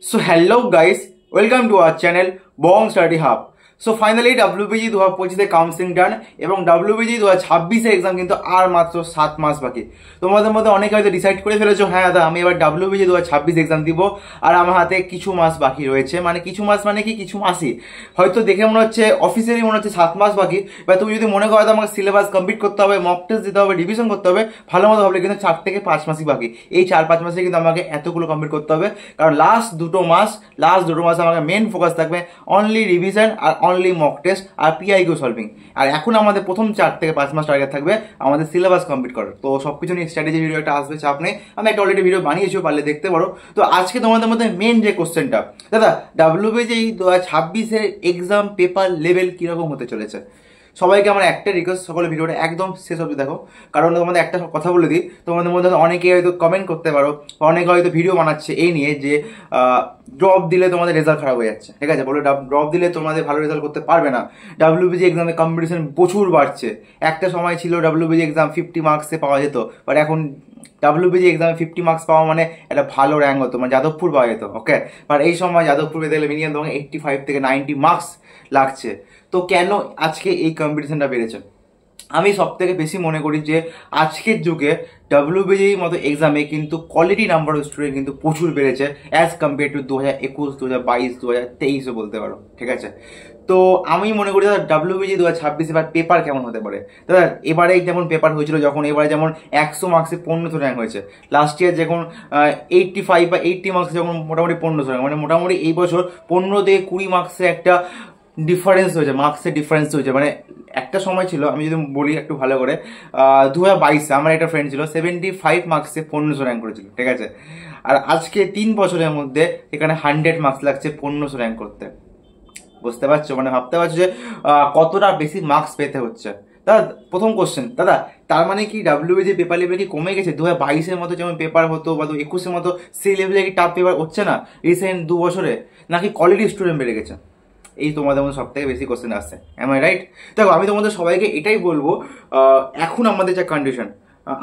So hello guys, welcome to our channel Bong Study Hub. So finally WBG 2025 counselling ডান এবং WBG 2026 এর exam কিন্তু আর মাত্র 7 মাস বাকি। তোমাদের মধ্যে অনেকে হয়তো ডিসাইড করে ফেলেছো হ্যাঁ দাদা আমি এবার WBG 2026 এক্সাম দিব আর আমার হাতে কিছু মাস বাকি রয়েছে, মানে কিছু মাস মানে কি কিছু মাসই হয়তো দেখে মনে হচ্ছে অফিসিয়ালি মনে হচ্ছে 7 মাস বাকি। বা তুমি যদি মনে করো আমাকে সিলেবাস কমপ্লিট করতে হবে, মক টেস্ট দিতে হবে, রিভিশন করতে হবে, ভালো মতো ভাবলে কিন্তু 4 থেকে 5 মাসই বাকি। এই 4-5 মাসে কিন্তু আমাকে এতগুলো কমপ্লিট করতে হবে, কারণ লাস্ট দুটো মাস আমাকে মেন ফোকাস থাকবে অনলি রিভিশন আর অনলি মক টেস্ট আর পিআইকিউ সলভিং। আর এখন আমাদের প্রথম 4 থেকে 5 মাস টার্গেট থাকবে আমাদের সিলেবাস কমপ্লিট করার। তো সবকিছু নিয়ে স্ট্র্যাটেজি ভিডিও একটা আসবে, চাপ নেই, আমি একটা অলরেডি ভিডিও বানিয়েছি, পারলে দেখতে পারো। তো আজকে তোমাদের মধ্যে মেন যে কোশ্চেনটা, দাদা WBG 2026 এর এক্সাম পেপার লেভেল কিরকম হতে চলেছে। সবাইকে আমার একটা রিকোয়েস্ট, সকলে ভিডিওটা একদম শেষ অবধি দেখো, কারণ তোমাদের একটা কথা বলে দিই, তোমাদের মধ্যে অনেকে হয়তো কমেন্ট করতে পারো, অনেকে হয়তো ভিডিও বানাচ্ছে এই নিয়ে যে ড্রপ দিলে তোমাদের রেজাল্ট খারাপ হয়ে যাচ্ছে। ঠিক আছে, বলে ড্রপ দিলে তোমাদের ভালো রেজাল্ট করতে পারবে না, WBG এক্সামে কম্পিটিশন প্রচুর বাড়ছে। একটা সময় ছিল WBG এক্সাম 50 মার্কসে পাওয়া যেত, বাট এখন WBG এক্সামে 50 মার্কস পাওয়া মানে একটা ভালো র্যাঙ্ক হতো, মানে যাদবপুর পাওয়া যেত। ওকে, বাট এই সময় যাদবপুর পেতে গেলে মিনিমাম তোমাকে 85 থেকে 90 মার্কস লাগছে। তো কেন আজকে এই কম্পিটিশনটা বেড়েছে? আমি সব থেকে বেশি মনে করি যে আজকের যুগে WBG মতো এক্সামে কিন্তু কোয়ালিটি নাম্বার অফ স্টুডেন্ট কিন্তু প্রচুর বেড়েছে অ্যাজ কম্পেয়ার টু 2021, 2022, 2023 বলতে পারো। ঠিক আছে, তো আমি মনে করি দাদা WBG 2026 এবার পেপার কেমন হতে পারে। দাদা এবারে যেমন পেপার হয়েছিল, যখন এবারে যেমন 100 মার্কসে 1500 র্যাঙ্ক হয়েছে, লাস্ট ইয়ার যখন 85 বা 80 মার্কসে যখন মোটামুটি 1500 র্যাঙ্ক, মানে মোটামুটি এই বছর 15 থেকে 20 মার্কসে একটা ডিফারেন্স হয়েছে, মার্কসের ডিফারেন্স হয়েছে। মানে একটা সময় ছিল, আমি যদি বলি একটু ভালো করে, 2022 আমার একটা ফ্রেন্ড ছিল 75 মার্কসে 1500 র্যাঙ্ক করেছিল। ঠিক আছে, আর আজকে 3 বছরের মধ্যে এখানে 100 মার্কস লাগছে 1500 র্যাঙ্ক করতে। বুঝতে পারছো, মানে ভাবতে পারছো যে কতটা বেশি মার্কস পেতে হচ্ছে। দাদা প্রথম কোশ্চেন, দাদা তার মানে কি WBG পেপার লেভেল কি কমে গেছে? 2022-এর মতো যেমন পেপার হতো বা 2021-এর মতো সেই লেভেলে কি টাফ পেপার হচ্ছে না রিসেন্ট 2 বছরে, নাকি কোয়ালিটি স্টুডেন্ট বেড়ে গেছে? এই তোমাদের মধ্যে সব থেকে বেশি কোশ্চেন আসছে, এম আই রাইট? দেখো আমি তোমাদের সবাইকে এটাই বলবো, এখন আমাদের যে কন্ডিশন,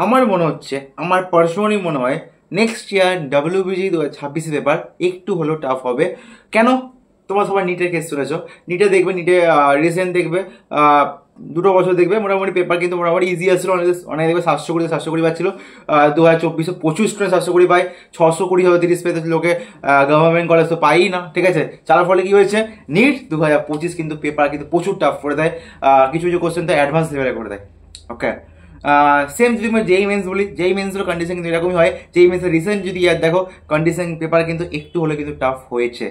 আমার মনে হচ্ছে, আমার পার্সোনালি মনে হয় নেক্সট ইয়ার WBG 2026 পেপার একটু হলেও টাফ হবে। কেন? তোমরা সবাই নিটের কেস চলেছ, নিটে দেখবে, নিটে রিসেন্ট দেখবে 2 বছর দেখবে মোটামুটি পেপার কিন্তু মোটামুটি ইজি আসছিল, অনেক দেখবে 720 পাচ্ছিল। 2024 প্রচুর স্টুডেন্ট 720 পায়, 620 হবে 30 পেতে লোকে গভর্নমেন্ট কলেজ তো পাই না। ঠিক আছে, যার ফলে কি হয়েছে, নিট 2025 কিন্তু পেপার কিন্তু প্রচুর টাফ করে দেয়, কিছু কিছু কোশ্চেন তো অ্যাডভান্স লেভেলে করে দেয়। ওকে, সেম যদি আমি যেই মেন্স বলি, যেই মেন্সের কন্ডিশন কিন্তু এরকমই হয়। যেই মেন্সের রিসেন্ট যদি ইয়ার দেখো, কন্ডিশন পেপার কিন্তু একটু হলে কিন্তু টাফ হয়েছে।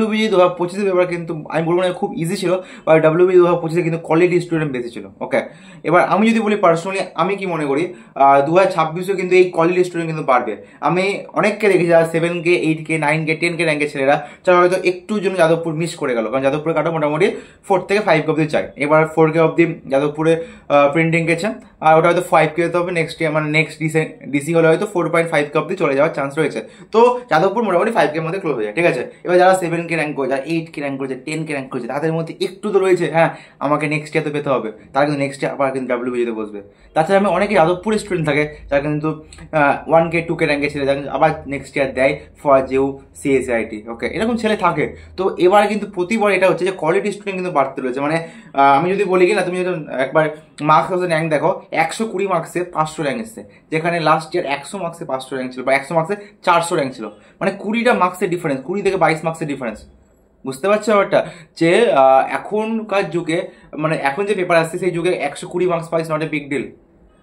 WBG 2025 পেপার কিন্তু আমি বলবো না খুব ইজি ছিল, বা WBG 2025 কিন্তু কোয়ালিটি স্টুডেন্ট বেশি ছিল। ওকে, এবার আমি যদি বলি পার্সোনালি আমি কি মনে করি, 2026 কিন্তু এই কোয়ালিটি স্টুডেন্ট কিন্তু বাড়বে। আমি অনেককে দেখেছি যারা 7K, 8K, 9K, 10K র্যাঙ্কের ছেলেরা, যারা হয়তো একটু জন্য যাদবপুর মিস করে গেল, কারণ যাদবপুরে কাটা মোটামুটি 4 থেকে 5K অব্দি চাই। এবার 4K অব্দি যাদবপুরে প্রিন্টিং গেছে, আর ওটা হয়তো 5K হতে হবে নেক্সট ইয়ার, মানে নেক্সট ডিসি হলে হয়তো 4.5K অব্দি চলে যাওয়ার চান্স রয়েছে। তো যাদবপুর মোটামুটি 5K এর মধ্যে ক্লোজ হয়ে যায়। ঠিক আছে, এবার যারা 7K র্যাঙ্ক করে, যারা 8K র্যাঙ্ক করেছে, 10K র্যাঙ্ক করেছে, তাদের মধ্যে একটু তো রয়েছে হ্যাঁ আমাকে নেক্সট ইয়ার তো পেতে হবে, তারা কিন্তু নেক্সট ইয়ার আবার কিন্তু WBG তে বসবে। তাছাড়া আমি অনেকে যাদবপুরের স্টুডেন্ট থাকে যারা কিন্তু 1K 2K র্যাঙ্কে ছেলে যারা আবার নেক্সট ইয়ার দেয় ফর জেউ CSIT। ওকে, এরকম ছেলে থাকে। তো এবার কিন্তু প্রতিবার এটা হচ্ছে যে কোয়ালিটি স্টুডেন্ট কিন্তু বাড়তে রয়েছে। মানে আমি যদি বলি কি না, তুমি যদি একবার মার্কস র্যাঙ্ক দেখো, 120 মার্কসে 500 র্যাঙ্ক এসছে, যেখানে লাস্ট ইয়ার 100 মার্কসে 500 র্যাঙ্ক ছিল, বা 100 মার্কসে 400 র্যাঙ্ক ছিল। মানে 20টা মার্কসের ডিফারেন্স, 20 থেকে 22 মার্কসের ডিফারেন্স। বুঝতে পারছো ব্যাপারটা, যে এখনকার যুগে, মানে এখন যে পেপার আসছে সেই যুগে 120 মার্কস পাই নট এ বিগ ডিল।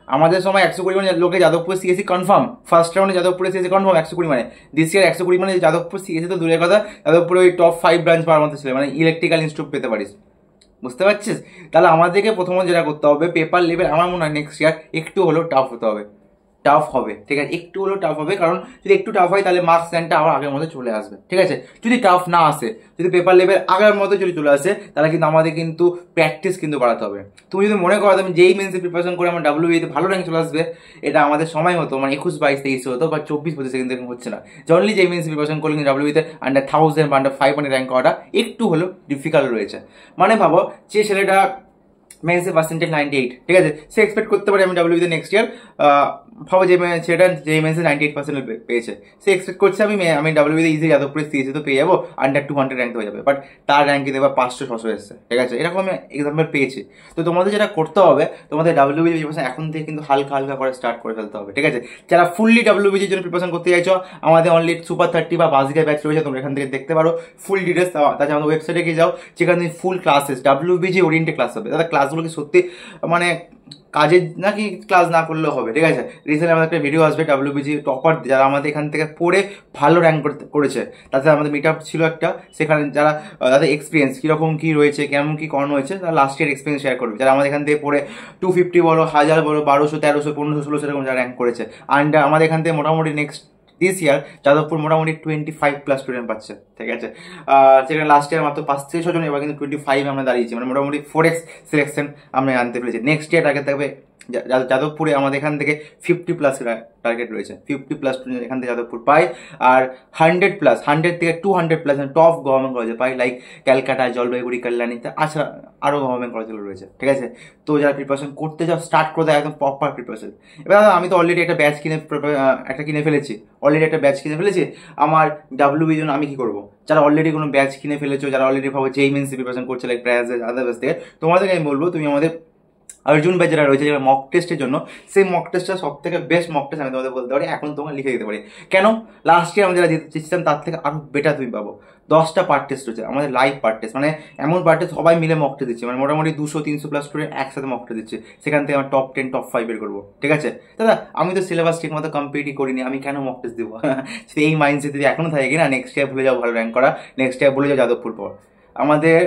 আমাদের সময় 120 মানে লোকে যাদবপুর CSE কনফার্ম, ফার্স্ট রাউন্ডে যাদবপুরে CSE কনফার্ম 120 মানে। দিস ইয়ার 120 মানে যাদবপুর CSE তো দূরের কথা, যাদবপুরে ওই টপ 5 ব্রাঞ্চ পাওয়ার মতো ছিল, মানে ইলেকট্রিক্যাল ইনস্টিটিউট পেতে পারিস। বুঝতে পারছিস? তাহলে আমাদেরকে প্রথমত যেটা করতে হবে, পেপার লেভেল আমার মনে হয় নেক্সট ইয়ার একটু হলেও টাফ হতে হবে, টাফ হবে। ঠিক আছে, একটু হলেও টাফ হবে, কারণ যদি একটু টাফ হয় তাহলে মার্কস র্যাঙ্কটা আবার আগের মধ্যে চলে আসবে। ঠিক আছে, যদি টাফ না আসে, যদি পেপার লেভেল আগের মধ্যে যদি চলে আসে, তাহলে কিন্তু আমাদের কিন্তু প্র্যাকটিস কিন্তু বাড়াতে হবে। তুমি যদি মনে করো তুমি যেই মেন্সে প্রিপারেশন করে আমার WBG তে ভালো র্যাঙ্ক চলে আসবে, এটা আমাদের সময় হতো মানে 21, 22, 23 হতো, বা 24, 25 কিন্তু এরকম হচ্ছে না। জনলি যেই মেন্সে প্রিপারেশন করলে কিন্তু WBG তে আন্ডার 1000 বা আন্ডার 500 র্যাঙ্ক করাটা একটু হলেও ডিফিকাল্ট রয়েছে। মানে ভাবো যে ছেলেটা মেন্সে পার্সেন্টেজ 98, ঠিক আছে, সে এক্সপেক্ট করতে পারে আমি ডাব্লিউবিতে নেক্সট ইয়ার ভাবো যে সেটা যে মেন্সে 98% পেয়েছে, সে এক্সপেক্ট করছে আমি ডাব্লিউবিতে ইজি যাদবপুরে সিএসি তো পেয়ে যাবো, আন্ডার 200 র্যাঙ্ক হয়ে যাবে, বাট তার র্যাঙ্ক কিন্তু এবার 500-600 এসছে, ঠিক আছে, এরকম আমি এক্সাম্পল পেয়েছি। তো তোমাদের যেটা করতে হবে, তোমাদের ডাব্লিউবিজি প্রিপারেশন এখন থেকে কিন্তু হালকা হালকা করে স্টার্ট করে ফেলতে হবে, ঠিক আছে। যারা ফুললি ডাব্লিউবিজির জন্য প্রিপারেশন করতে চাইছো, আমাদের অনলি সুপার 30 বা বাজিকা ব্যাচ রয়েছে, তোমরা এখান থেকে দেখতে পারো ফুল ডিটেলস। তাছাড়া আমাদের ওয়েবসাইটে গিয়ে যাও, যেখানে ফুল ক্লাসেস ডাব্লিউবিজি ওরিয়েন্টেড ক্লাস হবে। তাদের ক্লাসগুলো কি সত্যি মানে কাজের নাকি ক্লাস না করলেও হবে, ঠিক আছে। রিসেন্টলি আমাদের একটা ভিডিও আসবে ডাব্লিউবিজি টপার যারা আমাদের এখান থেকে পড়ে ভালো র্যাঙ্ক করেছে, তাতে আমাদের মিট আপ ছিল একটা, সেখানে যারা তাদের এক্সপিরিয়েন্স কীরকম কী রয়েছে, কেমন কী করানো হয়েছে, তারা লাস্ট ইয়ার এক্সপিরিয়েন্স শেয়ার করবে। যারা আমাদের এখান থেকে পড়ে 250 বলো, 1000 বলো, 1200, 1300, 1500, 1600 এরকম যারা র্যাঙ্ক করেছে, অ্যান্ড আমাদের এখান থেকে মোটামুটি নেক্সট দিস ইয়ার যাদবপুর মোটামুটি 25+ স্টুডেন্ট পাচ্ছে, ঠিক আছে। সেখানে লাস্ট ইয়ার মাত্র 5-6 জন, এবার কিন্তু 25 আমরা দাঁড়িয়েছি, মানে মোটামুটি 4x সিলেকশন আমরা আনতে পেরেছি। নেক্সট ইয়ার টার্গেট থাকবে যাদবপুরে আমাদের এখান থেকে 50+ টার্গেট রয়েছে, 50+ স্টুডেন্ট এখান থেকে যাদবপুর পাই, আর 100 থেকে 200+ টপ গভর্নমেন্ট কলেজে পাই, লাইক ক্যালকাটা, জলপাইগুড়ি, কল্যাণী, আচ্ছা আরও গভর্নমেন্ট কলেজগুলো রয়েছে, ঠিক আছে। তো যারা প্রিপারেশন করতে চাও স্টার্ট করে দেয় একদম প্রপার প্রিপারেশন। এবার আমি তো অলরেডি একটা ব্যাচ কিনে ফেলেছি, আমার ডাব্লিউবির জন্য আমি কি করবো? যারা অলরেডি কোনো ব্যাচ কিনে ফেলেছো, যারা অলরেডি ভাবো যেই মেন্স প্রিপারেশন করছে লাইক প্রায়াস আদার ব্যাচ থেকে, তোমাদেরকে আমি বলবো তুমি আমাদের অর্জুন ব্যাচ যেটা রয়েছে, যেটা মক টেস্টের জন্য, সেই মক টেস্টটা সব থেকে বেস্ট মক টেস্ট আমি তোমাদের বলতে পারি, এখন তোমার লিখে দিতে পারি। কেন? লাস্ট ইয়ার আমি যেটা দিচ্ছিলাম তার থেকে আরও বেটার তুমি পাবো। 10টা পার্ট টেস্ট রয়েছে আমাদের, লাইভ পার্ট টেস্ট, মানে এমন পার্ট টেস্ট সবাই মিলে মক টেস্ট দিচ্ছে, মানে মোটামুটি 200-300+ স্টুডেন্ট একসাথে মক টেস্ট দিচ্ছে, সেখান থেকে আমার টপ 10 টপ 5 বের করবো, ঠিক আছে। দাদা আমি তো সিলেবাস ঠিক মতো কমপ্লিটই করিনি, আমি কেন মক টেস্ট দেবো? সেই মাইন্ডসেট যদি এখনো থাকে কিনা, নেক্সট ইয়ার ভুলে যাও ভালো র্যাঙ্ক করা, নেক্সট ইয়ার ভুলে যাও যাদবপুর পর। আমাদের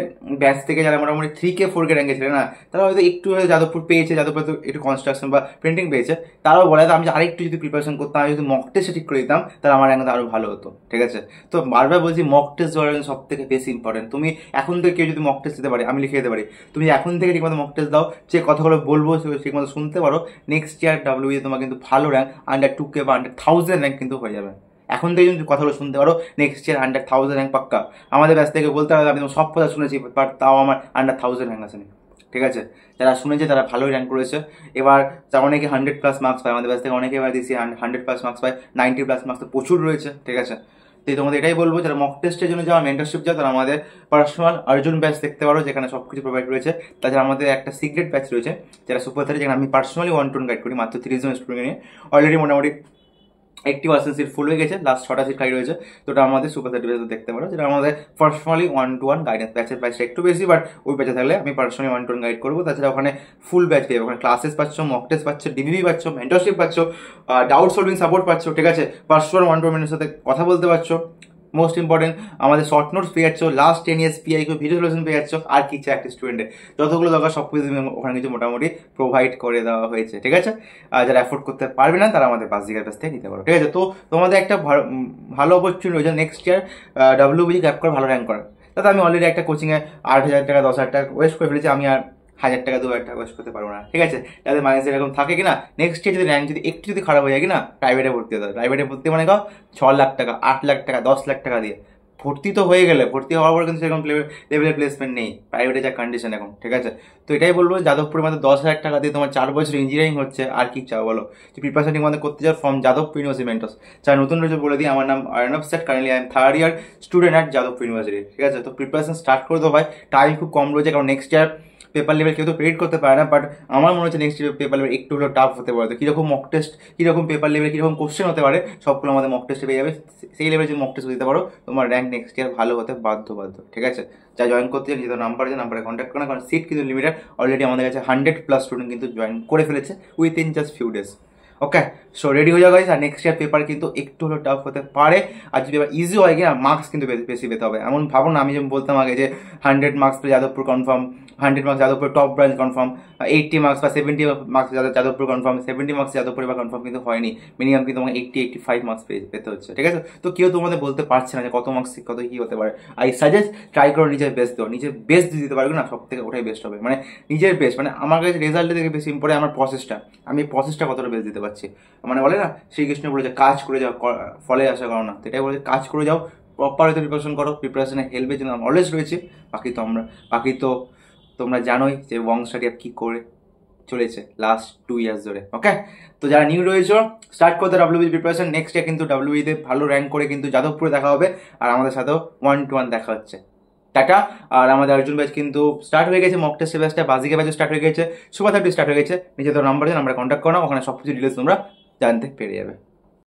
ব্যাচ থেকে যারা মোটামুটি 3K 4K র্যাঙ্কে ছিল না, তারা হয়তো একটু যাদবপুর পেয়েছে, যাদবপুর একটু কনস্ট্রাকশন বা প্রিন্টিং পেয়েছে, তারাও বলে আমি আরেকটু যদি প্রিপারেশন করতাম, আমি যদি মক টেস্টে ঠিক করে দিতাম, তাহলে আমার র্যাঙ্ক আরও ভালো হতো, ঠিক আছে। তো বারবার বলছি মক টেস্ট দেওয়ার জন্য সব থেকে বেশি ইম্পর্টেন্ট। তুমি এখন থেকে কেউ যদি মক টেস্ট দিতে পারে, আমি লিখে দিতে পারি, তুমি এখন থেকে ঠিকমতো মক টেস্ট দাও, যে কথাগুলো বলবো ঠিকমতো শুনতে পারো, নেক্সট ইয়ার ডাব্লিউবিতে তোমার কিন্তু ভালো র্যাঙ্ক আন্ডার 2K বা আন্ডার 1000 র্যাঙ্ক কিন্তু হয়ে যাবে। এখন থেকে যদি কথাগুলো শুনতে পারো, নেক্সট ইয়ার আন্ডার 1000 র্যাঙ্ক পাক্কা। আমাদের ব্যাচ থেকে বলতে পারবে আমি সব কথা শুনেছি, বাট তাও আমার আন্ডার 1000 র্যাঙ্ক আসেনি, ঠিক আছে। যারা শুনেছে তারা ভালোই র্যাঙ্ক করেছে। এবার অনেকে 100+ মার্কস পায় আমাদের ব্যাচ থেকে, অনেকে এবার দিয়েছি 100+ মার্কস পায়, 90+ মার্কস তো প্রচুর রয়েছে, ঠিক আছে। তো তোমাদের এটাই বলবো, যারা মক টেস্টের জন্য যাওয়া, মেন্টরশিপ যাও, তারা আমাদের পার্সোনাল অর্জুন ব্যাচ দেখতে পারো, যেখানে সব কিছু প্রোভাইড রয়েছে। তাছাড়া আমাদের একটা সিক্রেট ব্যাচ রয়েছে যারা সুপার 30, যেখানে আমি পার্সোনালি 1-to-1 গাইড করি, মাত্র 30 জন স্টুডেন্ট নিয়ে। অলরেডি মোটামুটি 80% সিট ফুল হয়ে গেছে, লাস্ট 6টা সিট খালি রয়েছে। তো ওটা আমাদের সুপার 30 দেখতে পারো, যেটা আমাদের পার্সোনালি 1-to-1 গাইডেন্স। ব্যাচের প্রাইসটা একটু বেশি, বাট ওই ব্যাচে থাকলে আমি পার্সোনালি 1-to-1 গাইড করবো। তাছাড়া ওখানে ফুল ব্যাচ পেয়ে, ওখানে ক্লাসেস পাচ্ছ, মক টেস্ট পাচ্ছ, ডিবিবি পাচ্ছ, মেন্টরশিপ পাচ্ছ, ডাউট সলভিং সাপোর্ট পাচ্ছ, ঠিক আছে। পার্সোনাল 1-to-1 মেন্টরের সাথে কথা বলতে পারছো। মোস্ট ইম্পর্টেন্ট, আমাদের শর্ট নোটস পেয়ে যাচ্ছ, last 10 years PIQ video solution পেয়ে যাচ্ছ, আর কি চাই একটা স্টুডেন্টের, যতগুলো দরকার সব কিছু ওখানে কিছু মোটামুটি প্রোভাইড করে দেওয়া হয়েছে, ঠিক আছে। আর যারা অ্যাফোর্ড করতে পারবে না, তারা আমাদের বাসদিকের কাছ থেকে নিতে পারো, ঠিক আছে। তো তোমাদের একটা ভালো অপরচুনিটি রয়েছে নেক্সট ইয়ার ডাব্লিউবিজি ক্র্যাক করে ভালো র্যাঙ্ক করার। তাতে আমি অলরেডি একটা কোচিংয়ে 8,000 টাকা 10,000 টাকা ওয়েস্ট করে ফেলেছি, আমি আর 1,000 টাকা 2,000 টাকা ওয়েস্ট করতে পারবো না, ঠিক আছে। যাদের মাইনাস এরকম থাকে কিনা, নেক্সট ইয়ার যদি র্যাঙ্ক যদি একটু যদি খারাপ হয়ে যায় কিনা, প্রাইভেটে ভর্তি হতে হবে। প্রাইভেটে ভর্তি মানে 6 লাখ টাকা, 8 লাখ টাকা, 10 লাখ টাকা দিয়ে ভর্তি তো হয়ে গেলে, ভর্তি হওয়ার পর কিন্তু সেরকম লেভেলের প্লেসমেন্ট নেই প্রাইভেটে যা কন্ডিশন এখন, ঠিক আছে। তো এটাই বলবো, যাদবপুরে মাত্র 10,000 টাকা দিয়ে তোমার 4 বছর ইঞ্জিনিয়ারিং হচ্ছে, আর কি চাও বলো। যে প্রিপারেশন আমাদের করতে চাও ফ্রম যাদবপুর ইউনিভার্সিটি মেন্টর্স, যারা নতুন রয়েছে বলে দিই, আমার নাম Arnab set, currently I am 3rd year student at Jadavpur university, ঠিক আছে। তো প্রিপারেশন স্টার্ট করে দেবো ভাই, টাইম খুব কম রয়েছে, কারণ নেক্সট ইয়ার পেপার লেভেল কেউ তো প্রেডিক্ট করতে পারে না, বাট আমার মনে হচ্ছে নেক্সট পেপার লেভেল একটু হলেও টাফ হতে পারে। তো কীরকম মক টেস্ট, কীরকম পেপার লেভেল, কীরকম কোশ্চেন হতে পারে, সবগুলো আমাদের মক টেস্টে পেয়ে যাবে। সেই লেভেলে যদি মক টেস্ট দিতে পারো, তোমার র্যাঙ্ক নেক্সট ইয়ার ভালো হতে বাধ্য, ঠিক আছে। যা জয়েন করতে চান, নিজের নাম্বার আছে, নাম্বারে কন্ট্যাক্ট করেন, কারণ সিট কিন্তু লিমিটেড। অলরেডি আমাদের কাছে 100+ স্টুডেন্ট কিন্তু জয়েন করে ফেলেছে উইথিন জাস্ট ফিউ ডেজ। ওকে, সো রেডি হয়ে যাও গাইস। আর নেক্সট ইয়ার পেপার কিন্তু একটু হলেও টাফ হতে পারে, আর যদি পেপার ইজি হয় কিনা, মার্কস কিন্তু বেশি পেতে হবে। এমন ভাবো না, আমি যেমন বলতাম আগে যে 100 মার্কস পেলে Jadavpur confirm, 100 marks Jadavpur top branch confirm, 80 marks বা 70 marks Jadavpur confirm, 70 marks Jadavpur বা কনফার্ম কিন্তু হয়নি। মিনিমাম কিন্তু তোমাকে 80-85 মার্কস পেতে হচ্ছে, ঠিক আছে। তো কেউ তোমাদের বলতে পারছে না যে কত মার্কস কত কী হতে পারে। আই সাজেস্ট ট্রাই করো নিজের বেস্ট দেওয়া, নিজের বেস্ট দিতে পারবে না, সব থেকে ওটাই বেস্ট হবে। মানে নিজের বেস্ট, মানে আমার কাছে রেজাল্টের থেকে বেশি ইম্পর্টেন্ট আমার প্রসেসটা, আমি প্রসেসটা কতটা বেস্ট দিতে পারছি। মানে বলে না শ্রীকৃষ্ণ বলেছে কাজ করে যাও, ফলে আশা করো না, এটাই বলেছে কাজ করে যাও, প্রপার হয়তো প্রিপারেশন করো, প্রিপারেশনে হেল্পের জন্য আমরা অলওয়েজ রয়েছে। বাকি তো তোমরা জানোই যে বং স্টাডি হাব কী করে চলেছে লাস্ট 2 ইয়ার্স ধরে। ওকে, তো যারা নিউ রয়েছে স্টার্ট করতে ডাব্লিউবিজি প্রিপারেশন। নেক্সট ডে কিন্তু ডাব্লিউবিতে ভালো র্যাঙ্ক করে কিন্তু যাদবপুরে দেখা হবে, আর আমাদের সাথেও 1-to-1 দেখা হচ্ছে। টাটা। আর আমাদের অর্জুন ব্যাচ কিন্তু স্টার্ট হয়ে গেছে, মক টেস্ট ব্যাচটা, বাজিকে ব্যাচও স্টার্ট হয়ে গেছে, সুপার 30 স্টার্ট হয়ে গেছে। নিজেদের নাম্বার আছে, আমরা কন্ট্যাক্ট করো, ওখানে সব কিছু ডিটেলস তোমরা জানতে পেরে যাবে।